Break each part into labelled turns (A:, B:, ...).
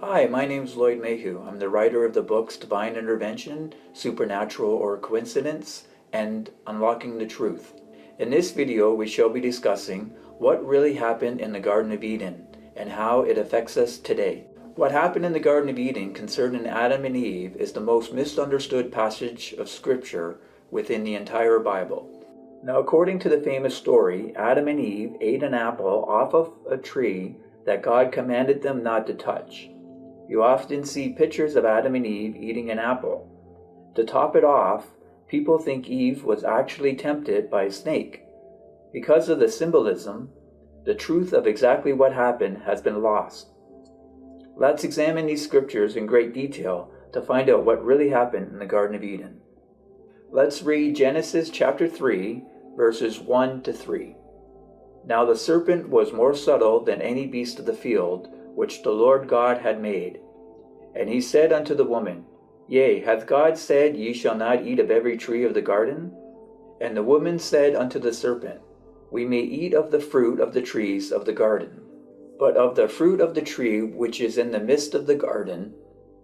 A: Hi, my name's Lloyd Mayhew. I'm the writer of the books Divine Intervention, Supernatural or Coincidence, and Unlocking the Truth. In this video, we shall be discussing what really happened in the Garden of Eden and how it affects us today. What happened in the Garden of Eden concerning Adam and Eve is the most misunderstood passage of Scripture within the entire Bible. Now, according to the famous story, Adam and Eve ate an apple off of a tree that God commanded them not to touch. You often see pictures of Adam and Eve eating an apple. To top it off, people think Eve was actually tempted by a snake. Because of the symbolism, the truth of exactly what happened has been lost. Let's examine these scriptures in great detail to find out what really happened in the Garden of Eden. Let's read Genesis chapter 3, verses 1 to 3. Now the serpent was more subtle than any beast of the field, which the Lord God had made. And he said unto the woman, Yea, hath God said, Ye shall not eat of every tree of the garden? And the woman said unto the serpent, We may eat of the fruit of the trees of the garden. But of the fruit of the tree which is in the midst of the garden,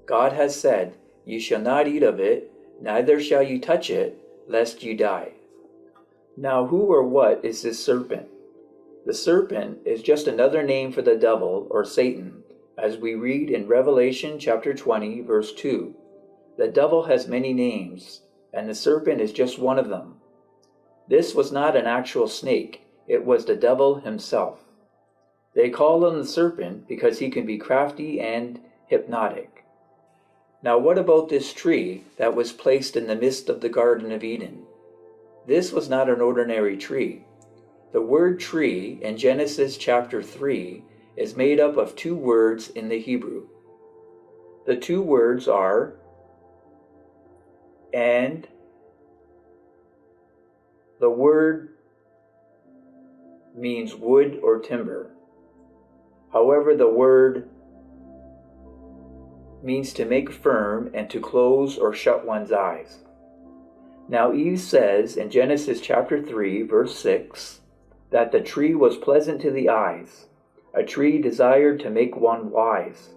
A: God has said, Ye shall not eat of it, neither shall ye touch it, lest ye die. Now who or what is this serpent? The serpent is just another name for the devil or Satan, as we read in Revelation chapter 20, verse 2. The devil has many names, and the serpent is just one of them. This was not an actual snake, it was the devil himself. They call him the serpent because he can be crafty and hypnotic. Now what about this tree that was placed in the midst of the Garden of Eden? This was not an ordinary tree. The word tree in Genesis chapter 3 is made up of two words in the Hebrew. The two words are and. The word means wood or timber. However, the word means to make firm and to close or shut one's eyes. Now Eve says in Genesis chapter 3, verse 6, that the tree was pleasant to the eyes, a tree desired to make one wise.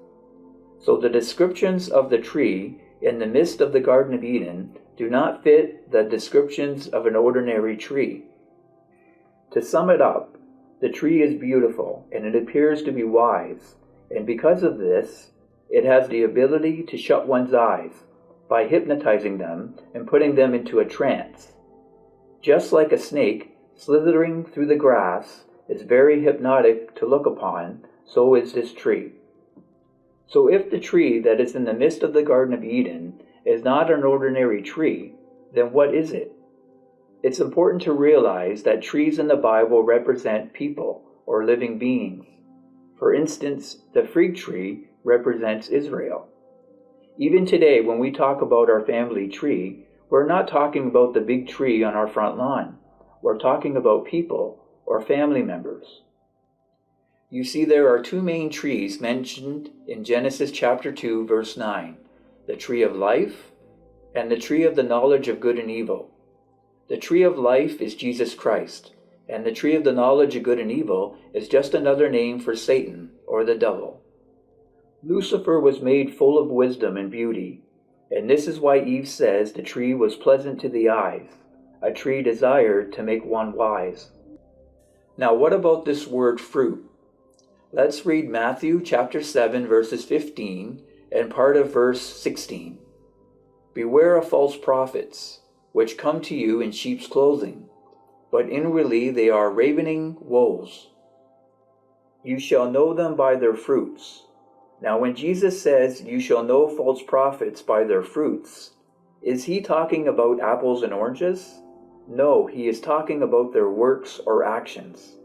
A: So the descriptions of the tree in the midst of the Garden of Eden do not fit the descriptions of an ordinary tree. To sum it up, the tree is beautiful and it appears to be wise, and because of this, it has the ability to shut one's eyes by hypnotizing them and putting them into a trance. Just like a snake, slithering through the grass is very hypnotic to look upon, so is this tree. So if the tree that is in the midst of the Garden of Eden is not an ordinary tree, then what is it? It's important to realize that trees in the Bible represent people or living beings. For instance, the fig tree represents Israel. Even today, when we talk about our family tree, we're not talking about the big tree on our front lawn. We're talking about people or family members. You see, there are two main trees mentioned in Genesis chapter 2, verse 9, the tree of life and the tree of the knowledge of good and evil. The tree of life is Jesus Christ, and the tree of the knowledge of good and evil is just another name for Satan or the devil. Lucifer was made full of wisdom and beauty, and this is why Eve says the tree was pleasant to the eyes, a tree desired to make one wise. Now what about this word fruit? Let's read Matthew chapter 7 verses 15 and part of verse 16. Beware of false prophets, which come to you in sheep's clothing, but inwardly they are ravening wolves. You shall know them by their fruits. Now when Jesus says you shall know false prophets by their fruits, is he talking about apples and oranges? No, he is talking about their works or actions.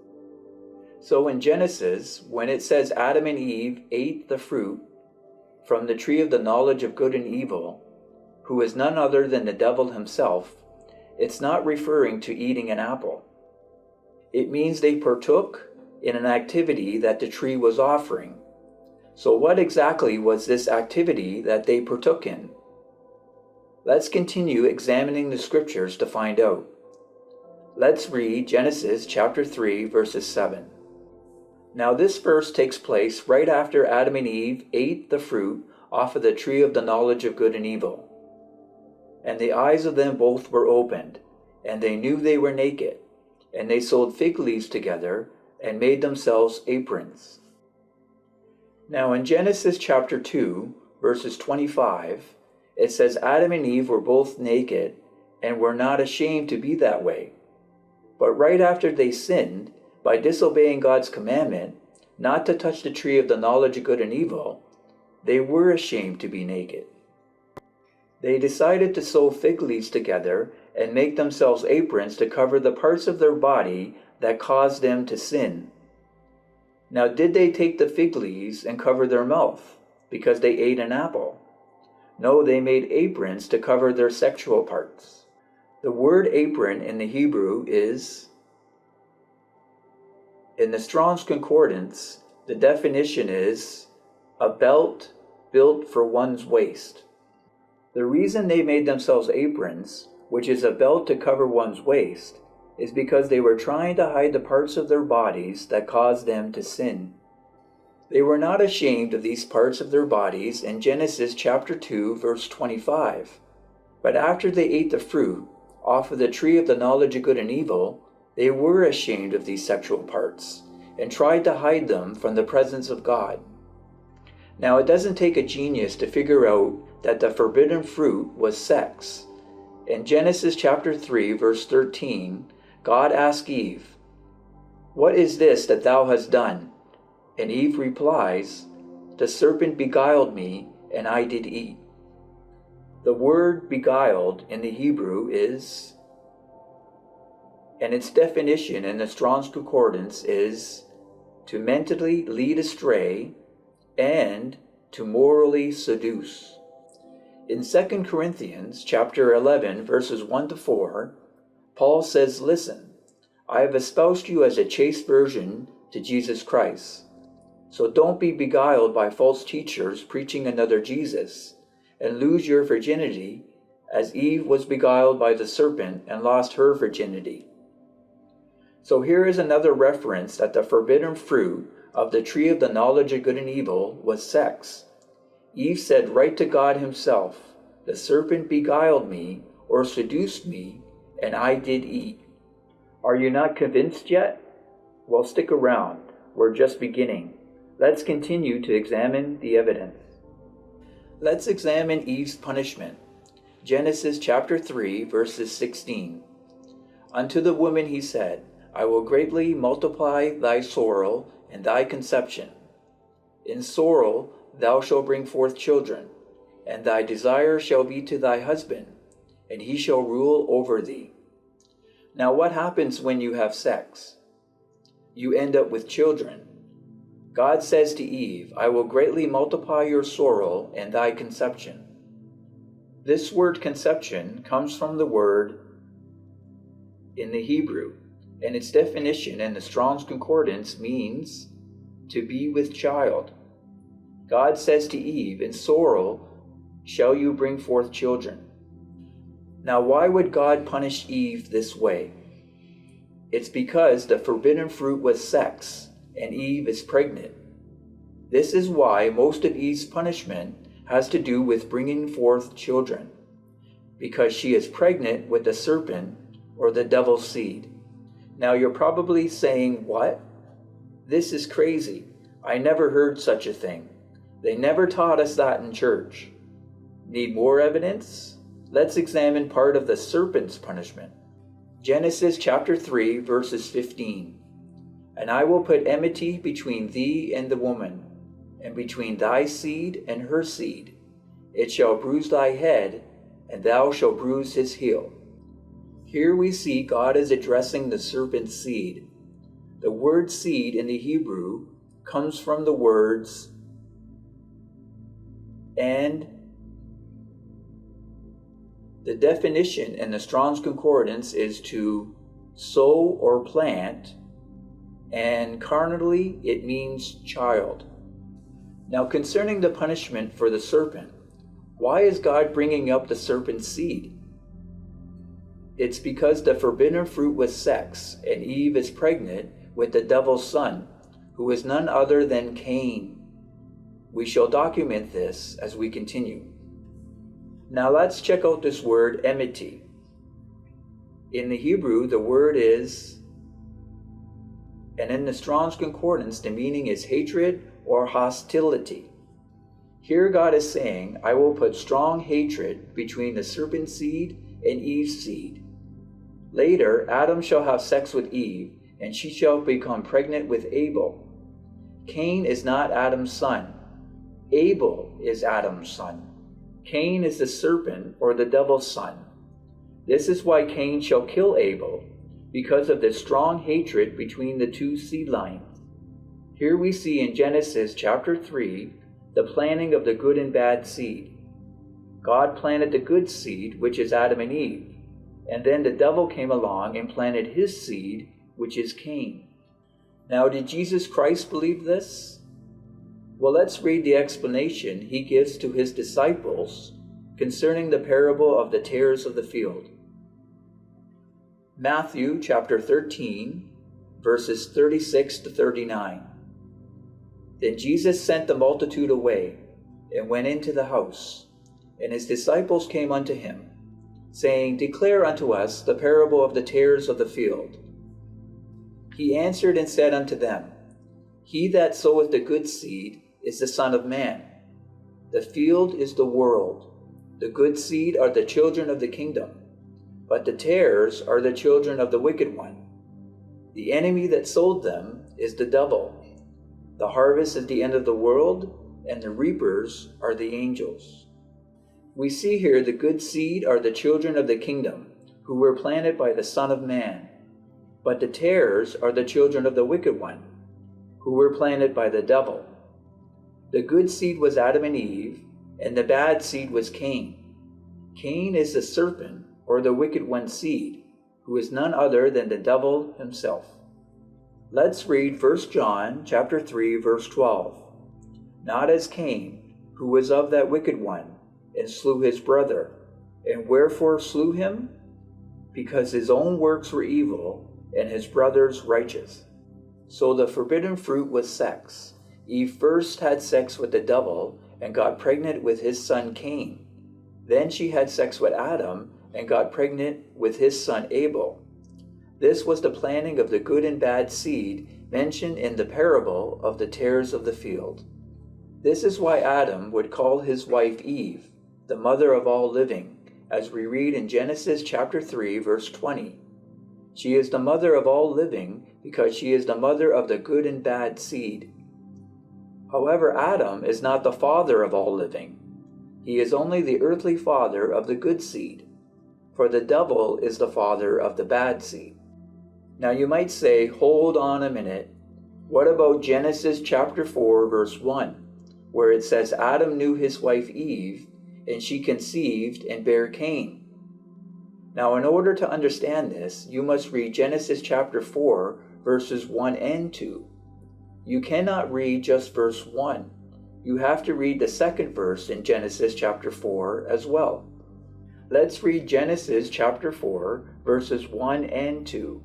A: So in Genesis, when it says Adam and Eve ate the fruit from the tree of the knowledge of good and evil, who is none other than the devil himself, it's not referring to eating an apple. It means they partook in an activity that the tree was offering. So what exactly was this activity that they partook in? Let's continue examining the scriptures to find out. Let's read Genesis chapter 3, verses 7. Now this verse takes place right after Adam and Eve ate the fruit off of the tree of the knowledge of good and evil. And the eyes of them both were opened, and they knew they were naked, and they sewed fig leaves together and made themselves aprons. Now in Genesis chapter 2, verses 25, it says Adam and Eve were both naked and were not ashamed to be that way. But right after they sinned, by disobeying God's commandment not to touch the tree of the knowledge of good and evil, they were ashamed to be naked. They decided to sew fig leaves together and make themselves aprons to cover the parts of their body that caused them to sin. Now, did they take the fig leaves and cover their mouth because they ate an apple? No, they made aprons to cover their sexual parts. The word apron in the Hebrew is, in the Strong's Concordance, the definition is a belt built for one's waist. The reason they made themselves aprons, which is a belt to cover one's waist, is because they were trying to hide the parts of their bodies that caused them to sin. They were not ashamed of these parts of their bodies in Genesis chapter 2, verse 25. But after they ate the fruit off of the tree of the knowledge of good and evil, they were ashamed of these sexual parts and tried to hide them from the presence of God. Now, it doesn't take a genius to figure out that the forbidden fruit was sex. In Genesis chapter 3, verse 13, God asked Eve, "What is this that thou hast done?" And Eve replies, "The serpent beguiled me, and I did eat." The word beguiled in the Hebrew is, and its definition in the Strong's Concordance is, to mentally lead astray and to morally seduce. In 2 Corinthians chapter 11, verses 1 to 4, Paul says, "Listen, I have espoused you as a chaste virgin to Jesus Christ. So don't be beguiled by false teachers preaching another Jesus, and lose your virginity, as Eve was beguiled by the serpent and lost her virginity." So here is another reference that the forbidden fruit of the tree of the knowledge of good and evil was sex. Eve said right to God himself, "The serpent beguiled me," or seduced me, "and I did eat." Are you not convinced yet? Well, stick around. We're just beginning. Let's continue to examine the evidence. Let's examine Eve's punishment. Genesis chapter 3, verses 16. Unto the woman he said, "I will greatly multiply thy sorrow and thy conception. In sorrow thou shalt bring forth children, and thy desire shall be to thy husband, and he shall rule over thee." Now, what happens when you have sex? You end up with children. God says to Eve, "I will greatly multiply your sorrow and thy conception." This word conception comes from the word in the Hebrew, and its definition in the Strong's Concordance means to be with child. God says to Eve, "In sorrow shall you bring forth children." Now, why would God punish Eve this way? It's because the forbidden fruit was sex, and Eve is pregnant. This is why most of Eve's punishment has to do with bringing forth children, because she is pregnant with the serpent or the devil's seed. Now you're probably saying, "What? This is crazy. I never heard such a thing. They never taught us that in church." Need more evidence? Let's examine part of the serpent's punishment. Genesis chapter 3, verses 15. "And I will put enmity between thee and the woman, and between thy seed and her seed. It shall bruise thy head, and thou shalt bruise his heel." Here we see God is addressing the serpent's seed. The word seed in the Hebrew comes from the words "and." The definition in the Strong's Concordance is to sow or plant, and carnally it means child. Now, concerning the punishment for the serpent, why is God bringing up the serpent's seed? It's because the forbidden fruit was sex, and Eve is pregnant with the devil's son, who is none other than Cain. We shall document this as we continue. Now let's check out this word enmity. In the Hebrew, the word is, and in the Strong's Concordance, the meaning is hatred or hostility. Here God is saying, I will put strong hatred between the serpent's seed and Eve's seed. Later, Adam shall have sex with Eve, and she shall become pregnant with Abel. Cain is not Adam's son. Abel is Adam's son. Cain is the serpent or the devil's son. This is why Cain shall kill Abel, because of the strong hatred between the two seed lines. Here we see in Genesis chapter 3, the planting of the good and bad seed. God planted the good seed, which is Adam and Eve, and then the devil came along and planted his seed, which is Cain. Now, did Jesus Christ believe this? Well, let's read the explanation he gives to his disciples concerning the parable of the tares of the field. Matthew chapter 13, verses 36 to 39. Then Jesus sent the multitude away, and went into the house. And his disciples came unto him, saying, Declare unto us the parable of the tares of the field. He answered and said unto them, He that soweth the good seed is the Son of Man. The field is the world. The good seed are the children of the kingdom, but the tares are the children of the wicked one. The enemy that sowed them is the devil. The harvest is the end of the world, and the reapers are the angels. We see here the good seed are the children of the kingdom, who were planted by the Son of Man. But the tares are the children of the wicked one, who were planted by the devil. The good seed was Adam and Eve, and the bad seed was Cain. Cain is the serpent, or the wicked one's seed, who is none other than the devil himself. Let's read 1 John chapter 3, verse 12. Not as Cain, who was of that wicked one, and slew his brother. And wherefore slew him? Because his own works were evil, and his brother's righteous. So the forbidden fruit was sex. Eve first had sex with the devil, and got pregnant with his son Cain. Then she had sex with Adam, and got pregnant with his son Abel. This was the planting of the good and bad seed mentioned in the parable of the tares of the field. This is why Adam would call his wife Eve, the mother of all living, as we read in Genesis chapter 3, verse 20. She is the mother of all living because she is the mother of the good and bad seed. However, Adam is not the father of all living. He is only the earthly father of the good seed, for the devil is the father of the bad seed. Now you might say, hold on a minute. What about Genesis chapter 4, verse 1, where it says Adam knew his wife Eve, and she conceived and bare Cain? Now, in order to understand this, you must read Genesis chapter 4, verses 1 and 2. You cannot read just verse 1. You have to read the second verse in Genesis chapter 4 as well. Let's read Genesis chapter 4, verses 1 and 2.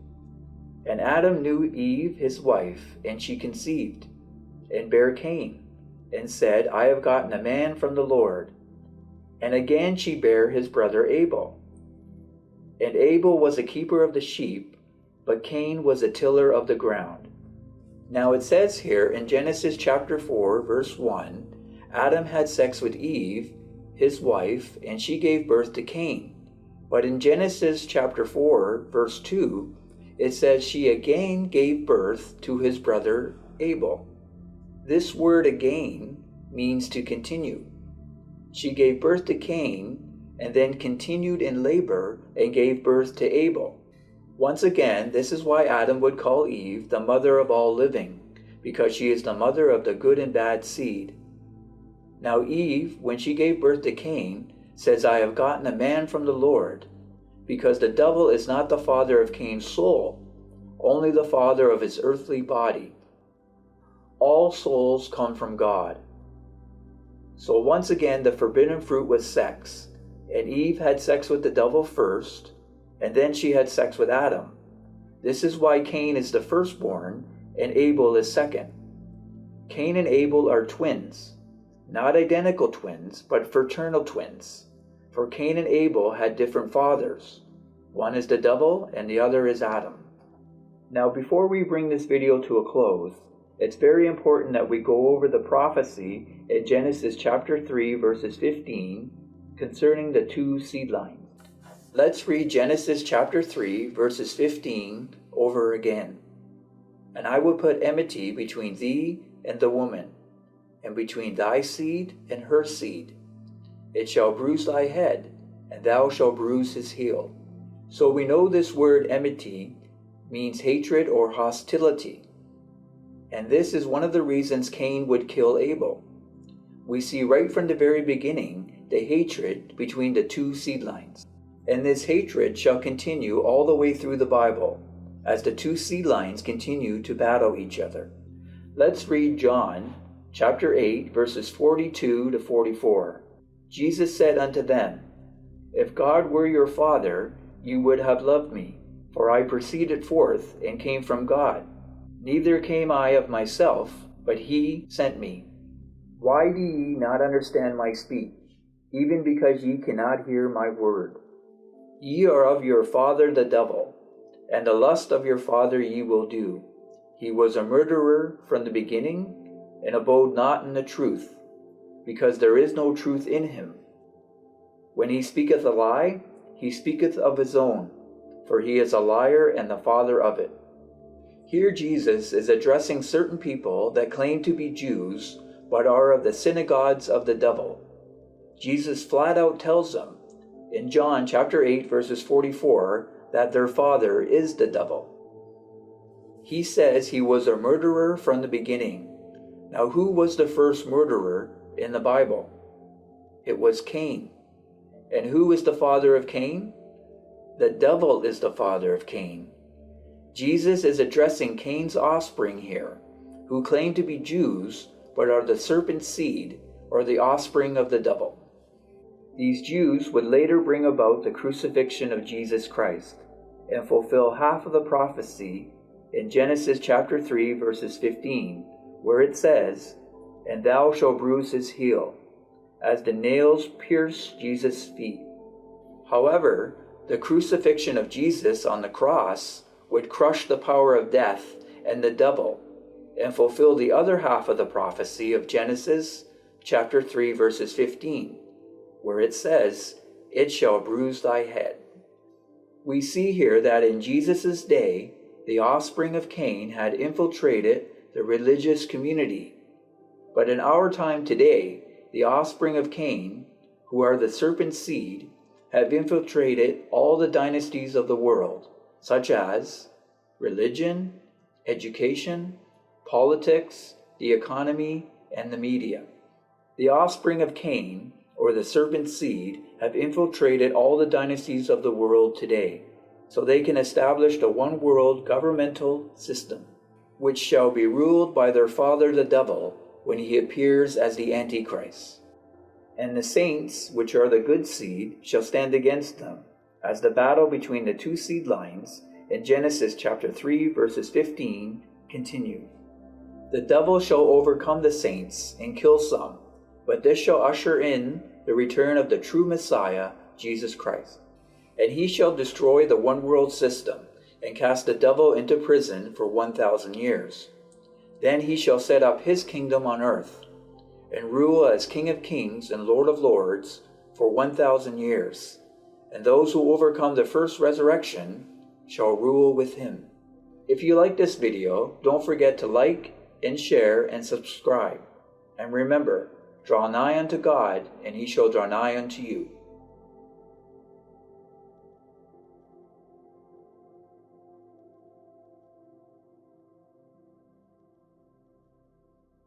A: And Adam knew Eve his wife, and she conceived, and bare Cain, and said, I have gotten a man from the Lord. And again she bare his brother Abel. And Abel was a keeper of the sheep, but Cain was a tiller of the ground. Now it says here in Genesis chapter 4, verse 1, Adam had sex with Eve, his wife, and she gave birth to Cain. But in Genesis chapter 4, verse 2, it says she again gave birth to his brother Abel. This word again means to continue. She gave birth to Cain, and then continued in labor and gave birth to Abel. Once again, this is why Adam would call Eve the mother of all living, because she is the mother of the good and bad seed. Now Eve, when she gave birth to Cain, says, I have gotten a man from the Lord, because the devil is not the father of Cain's soul, only the father of his earthly body. All souls come from God. So once again, the forbidden fruit was sex, and Eve had sex with the devil first, and then she had sex with Adam. This is why Cain is the firstborn, and Abel is second. Cain and Abel are twins, not identical twins, but fraternal twins. For Cain and Abel had different fathers. One is the devil and the other is Adam. Now, before we bring this video to a close, it's very important that we go over the prophecy in Genesis chapter 3, verses 15, concerning the two seed lines. Let's read Genesis chapter 3, verses 15 over again. And I will put enmity between thee and the woman, and between thy seed and her seed. It shall bruise thy head, and thou shalt bruise his heel. So we know this word enmity means hatred or hostility. And this is one of the reasons Cain would kill Abel. We see right from the very beginning the hatred between the two seed lines. And this hatred shall continue all the way through the Bible, as the two seed lines continue to battle each other. Let's read John chapter 8, verses 42 to 44. Jesus said unto them, If God were your Father, you would have loved me, for I proceeded forth and came from God. Neither came I of myself, but he sent me. Why do ye not understand my speech, even because ye cannot hear my word? Ye are of your father the devil, and the lust of your father ye will do. He was a murderer from the beginning, and abode not in the truth, because there is no truth in him. When he speaketh a lie, he speaketh of his own, for he is a liar and the father of it. Here Jesus is addressing certain people that claim to be Jews, but are of the synagogues of the devil. Jesus flat out tells them in John chapter 8, verses 44, that their father is the devil. He says he was a murderer from the beginning. Now, who was the first murderer in the Bible? It was Cain. And who is the father of Cain? The devil is the father of Cain. Jesus is addressing Cain's offspring here, who claim to be Jews, but are the serpent's seed, or the offspring of the devil. These Jews would later bring about the crucifixion of Jesus Christ, and fulfill half of the prophecy in Genesis chapter 3, verses 15, where it says, And thou shalt bruise his heel, as the nails pierced Jesus' feet. However, the crucifixion of Jesus on the cross would crush the power of death and the devil, and fulfill the other half of the prophecy of Genesis chapter 3, verses 15, where it says, It shall bruise thy head. We see here that in Jesus' day, the offspring of Cain had infiltrated the religious community. But in our time today, the offspring of Cain, who are the serpent's seed, have infiltrated all the dynasties of the world, such as religion, education, politics, the economy, and the media. The offspring of Cain, or the serpent's seed, have infiltrated all the dynasties of the world today, so they can establish the one world governmental system, which shall be ruled by their father the devil when he appears as the Antichrist. And the saints, which are the good seed, shall stand against them, as the battle between the two seed lines in Genesis chapter 3, verses 15, continues. The devil shall overcome the saints and kill some, but this shall usher in the return of the true Messiah, Jesus Christ. And he shall destroy the one world system, and cast the devil into prison for 1,000 years. Then he shall set up his kingdom on earth, and rule as King of kings and Lord of lords for 1,000 years. And those who overcome the first resurrection shall rule with him. If you like this video, don't forget to like and share and subscribe. And remember, draw nigh unto God, and he shall draw nigh unto you.